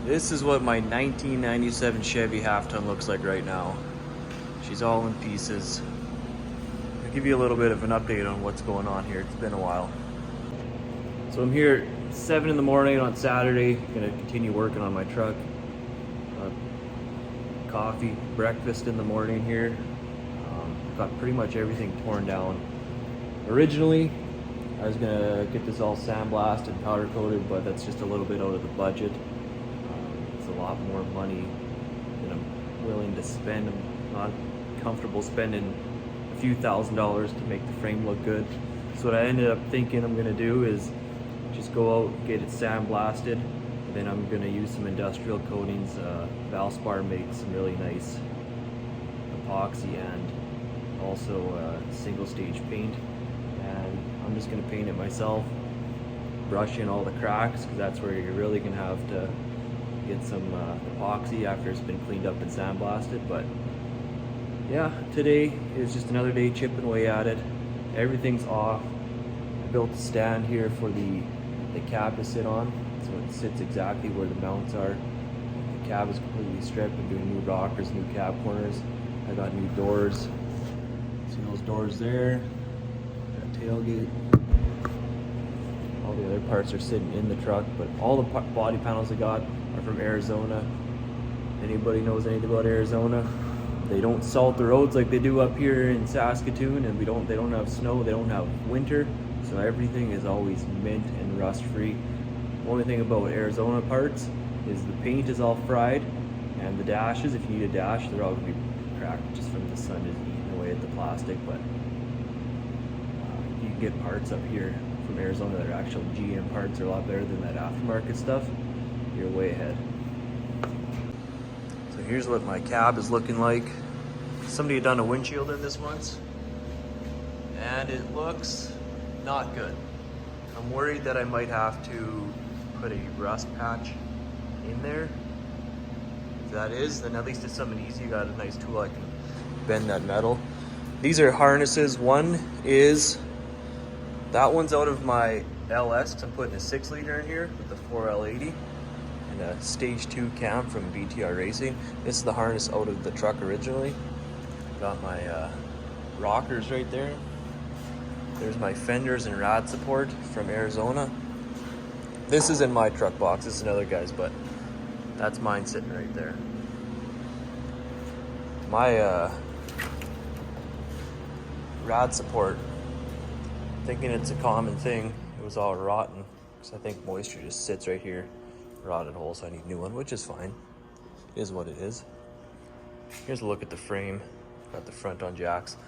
This is what my 1997 Chevy half-ton looks like right now. She's all in pieces. I'll give you a little bit of an update on what's going on here. It's been a while. So I'm here at 7 in the morning on Saturday. Gonna continue working on my truck. Coffee, breakfast in the morning here. Got pretty much everything torn down. Originally, I was gonna get this all sandblasted, powder coated, but that's just a little bit out of the budget. It's a lot more money than I'm willing to spend. I'm not comfortable spending a few $1,000s to make the frame look good. So what I ended up thinking I'm gonna do is just go out, get it sandblasted, and then I'm gonna use some industrial coatings. Valspar makes some really nice epoxy and also single stage paint. And I'm just gonna paint it myself, brush in all the cracks, because that's where you're really gonna have to get some epoxy after it's been cleaned up and sandblasted. But yeah, today is just another day chipping away at it. Everything's off. I built a stand here for the cab to sit on, so it sits exactly where the mounts are. The cab is completely stripped. I'm doing new rockers, new cab corners. I got new doors. See those doors there? Got tailgate. All the other parts are sitting in the truck, but all the body panels I got are from Arizona. Anybody knows anything about Arizona? They don't salt the roads like they do up here in Saskatoon, and they don't have snow, they don't have winter, so everything is always mint and rust free. The only thing about Arizona parts is the paint is all fried, and the dashes, if you need a dash, they're all gonna be cracked just from the sun just eating away at the plastic. But you can get parts up here from Arizona that are actual GM parts, are a lot better than that aftermarket stuff. You're way ahead. So here's what my cab is looking like. Somebody had done a windshield in this once, and it looks not good. I'm worried that I might have to put a rust patch in there. If that is, then at least it's something easy. You got a nice tool, I can bend that metal. These are harnesses. That one's out of my LS, because I'm putting a 6-liter in here with the 4L80 and a stage 2 cam from BTR Racing. This is the harness out of the truck originally. Got my rockers right there. There's my fenders and rad support from Arizona. This is in my truck box. This is another guy's, but that's mine sitting right there. My rad support, thinking it's a common thing, it was all rotten, because I think moisture just sits right here, rotted hole, so I need a new one, which is fine. It is what it is. Here's a look at the frame. Got the front on jacks.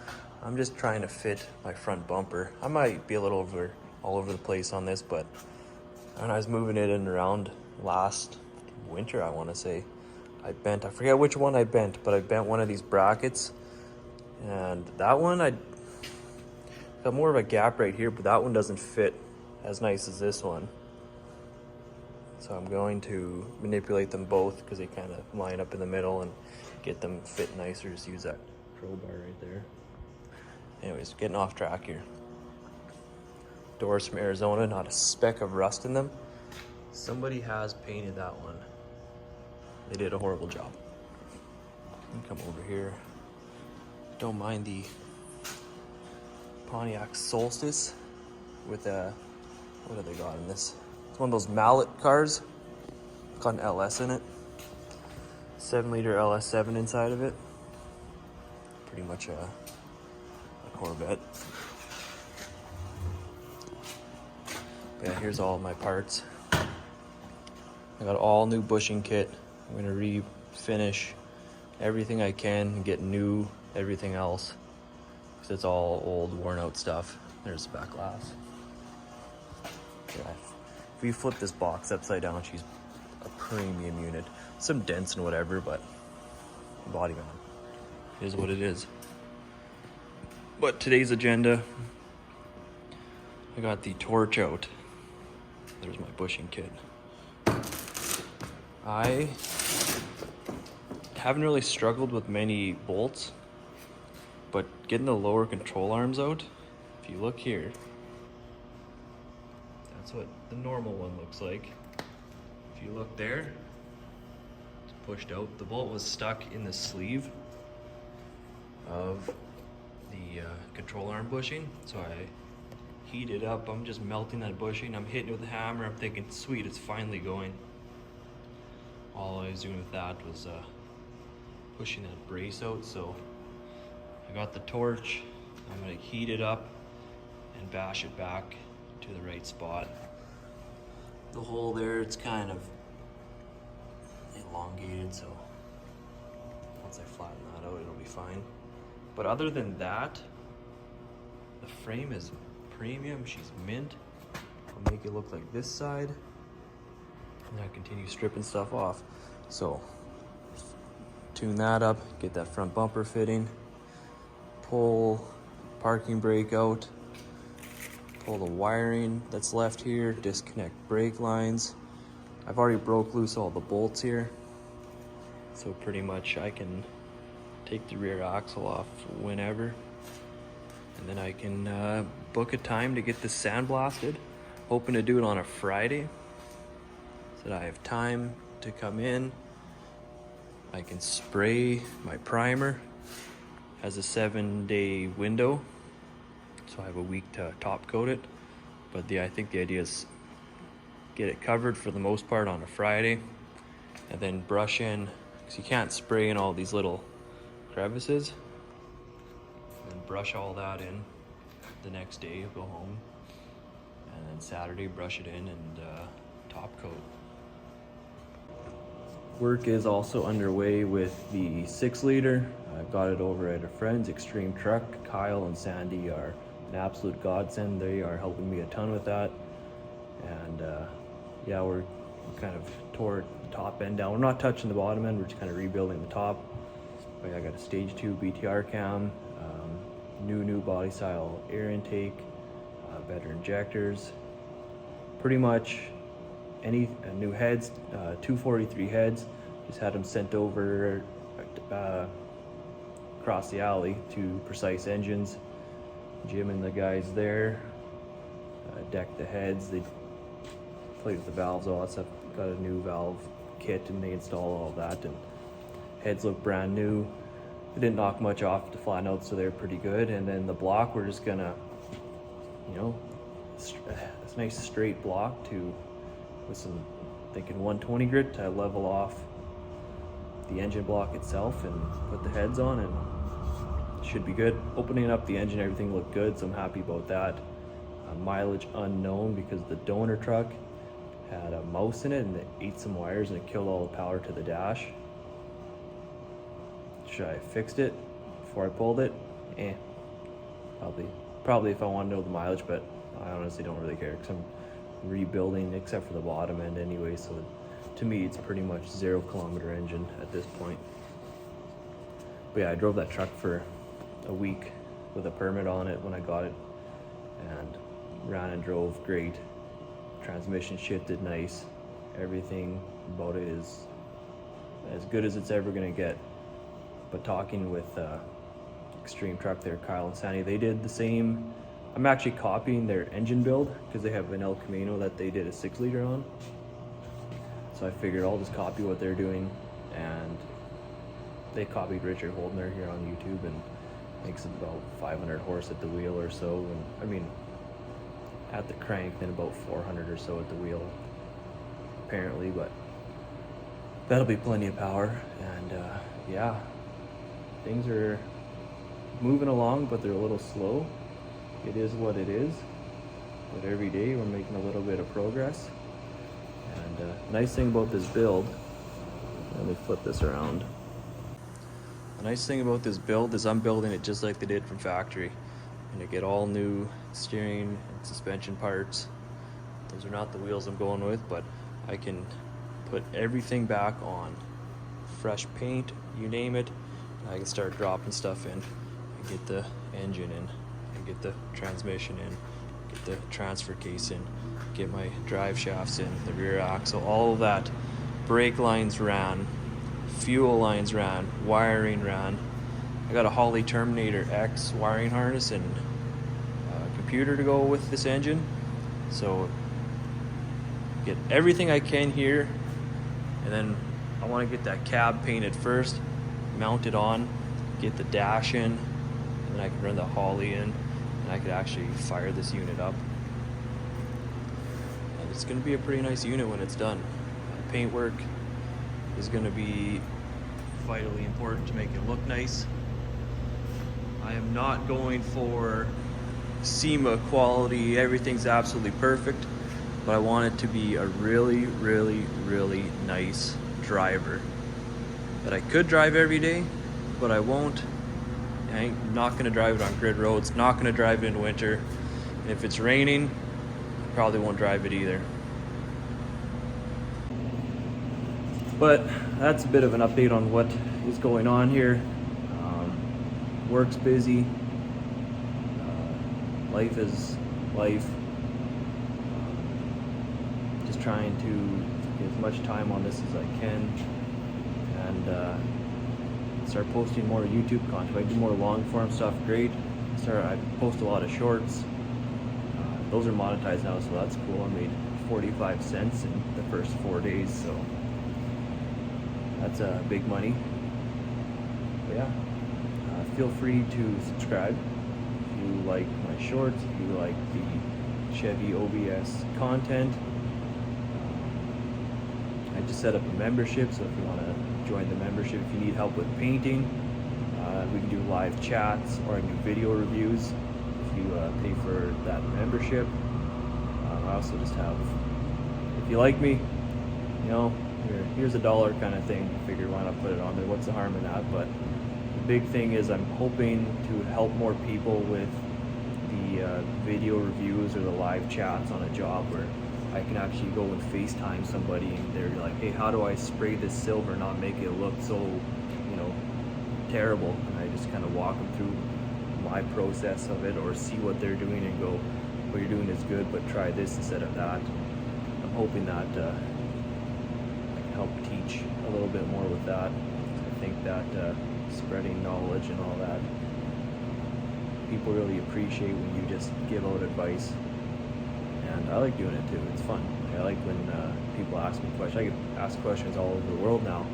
I'm just trying to fit my front bumper. I might be a little all over the place on this, but when I was moving it in around last winter, I want to say, I forget which one I bent, but I bent one of these brackets, and that one I got more of a gap right here, but that one doesn't fit as nice as this one. So I'm going to manipulate them both, because they kind of line up in the middle, and get them fit nicer. Just use that crowbar right there. Anyways, getting off track here. Doors from Arizona, not a speck of rust in them. Somebody has painted that one. They did a horrible job. Come over here. Don't mind the Pontiac Solstice with what do they got in this? It's one of those mallet cars. Got an LS in it. 7-liter LS7 inside of it. Pretty much a Corvette. Yeah, here's all of my parts. I got all new bushing kit. I'm gonna refinish everything I can and get new everything else, because it's all old, worn out stuff. There's the back glass. Yeah, if we flip this box upside down, she's a premium unit. Some dents and whatever, but body mount is what it is. But today's agenda, I got the torch out. There's my bushing kit. I haven't really struggled with many bolts, but getting the lower control arms out, if you look here, that's what the normal one looks like. If you look there, pushed out. The bolt was stuck in the sleeve of the control arm bushing, so I heat it up. I'm just melting that bushing. I'm hitting it with a hammer. I'm thinking, sweet, it's finally going. All I was doing with that was pushing that brace out. So I got the torch. I'm gonna heat it up and bash it back to the right spot. The hole there, it's kind of elongated, so once I flatten that out, it'll be fine. But other than that, the frame is premium. She's mint. I'll make it look like this side, and I continue stripping stuff off. So tune that up, get that front bumper fitting, pull parking brake out, pull the wiring that's left here, disconnect brake lines. I've already broke loose all the bolts here, so pretty much I can take the rear axle off whenever, and then I can book a time to get this sandblasted. Hoping to do it on a Friday so that I have time to come in. I can spray my primer. Has a 7-day window, so I have a week to top coat it. But I think the idea is get it covered for the most part on a Friday, and then brush in, because you can't spray in all these little crevices, and brush all that in the next day. Go home, and then Saturday brush it in and top coat. Work is also underway with the 6-liter. I've got it over at a friend's Extreme Truck. Kyle and Sandy are an absolute godsend. They are helping me a ton with that. And yeah, we kind of tore the top end down. We're not touching the bottom end, we're just kind of rebuilding the top. But I got a stage 2 BTR cam, new body style air intake, better injectors, pretty much new heads, 243 heads. Just had them sent over across the alley to Precise Engines. Jim and the guys there decked the heads. They played with the valves, all that stuff. Got a new valve kit and they installed all that, and heads look brand new. They didn't knock much off to flatten out, so they're pretty good. And then the block, we're just gonna, this nice straight block with some, thinking 120 grit to level off the engine block itself and put the heads on, and it should be good. Opening up the engine, everything looked good, so I'm happy about that. Mileage unknown, because the donor truck had a mouse in it and it ate some wires and it killed all the power to the dash. Should I have fixed it before I pulled it? Probably if I want to know the mileage, but I honestly don't really care, because I'm rebuilding except for the bottom end anyway, so to me it's pretty much 0-kilometer engine at this point. But yeah, I drove that truck for a week with a permit on it when I got it, and ran and drove great. Transmission shifted nice. Everything about it is as good as it's ever gonna get. But talking with Extreme Truck there, Kyle and Sandy, they did the same. I'm actually copying their engine build because they have an El Camino that they did a 6-liter on. So I figured I'll just copy what they're doing, and they copied Richard Holdner here on YouTube, and makes about 500 horse at the wheel or so. And I mean, at the crank, then about 400 or so at the wheel, apparently, but that'll be plenty of power. And yeah, things are moving along, but they're a little slow. It is what it is, but every day we're making a little bit of progress. And nice thing about this build, let me flip this around. The nice thing about this build is I'm building it just like they did from factory. I'm gonna get all new steering and suspension parts. Those are not the wheels I'm going with, but I can put everything back on. Fresh paint, you name it. I can start dropping stuff in and get the engine in, and get the transmission in, get the transfer case in, get my drive shafts in, the rear axle, all of that. Brake lines ran, fuel lines ran, wiring ran. I got a Holley Terminator X wiring harness and a computer to go with this engine. So get everything I can here, and then I want to get that cab painted first, mount it on, get the dash in, and then I can run the Holly in, and I could actually fire this unit up. And it's going to be a pretty nice unit when it's done. Paintwork is going to be vitally important to make it look nice. I am not going for SEMA quality, everything's absolutely perfect, but I want it to be a really, really, really nice driver that I could drive every day, but I won't. I'm not going to drive it on grid roads, not going to drive it in winter, and if it's raining, I probably won't drive it either. But that's a bit of an update on what is going on here. Work's busy. Life is life. Just trying to get as much time on this as I can, and start posting more YouTube content. If I do more long form stuff, great. I post a lot of shorts. Those are monetized now, so that's cool. I made 45 cents in the first 4 days, so that's big money. But yeah, feel free to subscribe if you like my shorts, if you like the Chevy OBS content. I just set up a membership, so if you want to join the membership, if you need help with painting, we can do live chats or I can do video reviews if you pay for that membership. I also just have, if you like me, you know, here's $1 kind of thing. I figured why not put it on there, what's the harm in that? But the big thing is I'm hoping to help more people with the video reviews or the live chats on a job where I can actually go and FaceTime somebody and they're like, hey, how do I spray this silver, not make it look so, you know, terrible? And I just kind of walk them through my process of it, or see what they're doing and go, what you're doing is good, but try this instead of that. I'm hoping that I can help teach a little bit more with that. I think that spreading knowledge and all that, people really appreciate when you just give out advice. And I like doing it too, it's fun. I like when people ask me questions. I get asked questions all over the world now,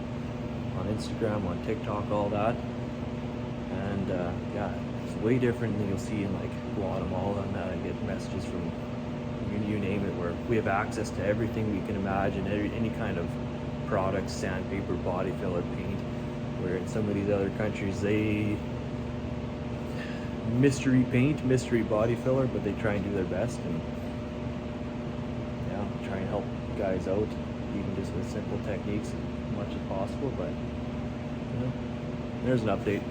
on Instagram, on TikTok, all that. And yeah, it's way different than you'll see in like Guatemala and that. I get messages from you name it, where we have access to everything we can imagine, any kind of product, sandpaper, body filler, paint, where in some of these other countries they mystery paint, mystery body filler, but they try and do their best and yeah, try and help guys out, even just with simple techniques as much as possible. But you know, there's an update.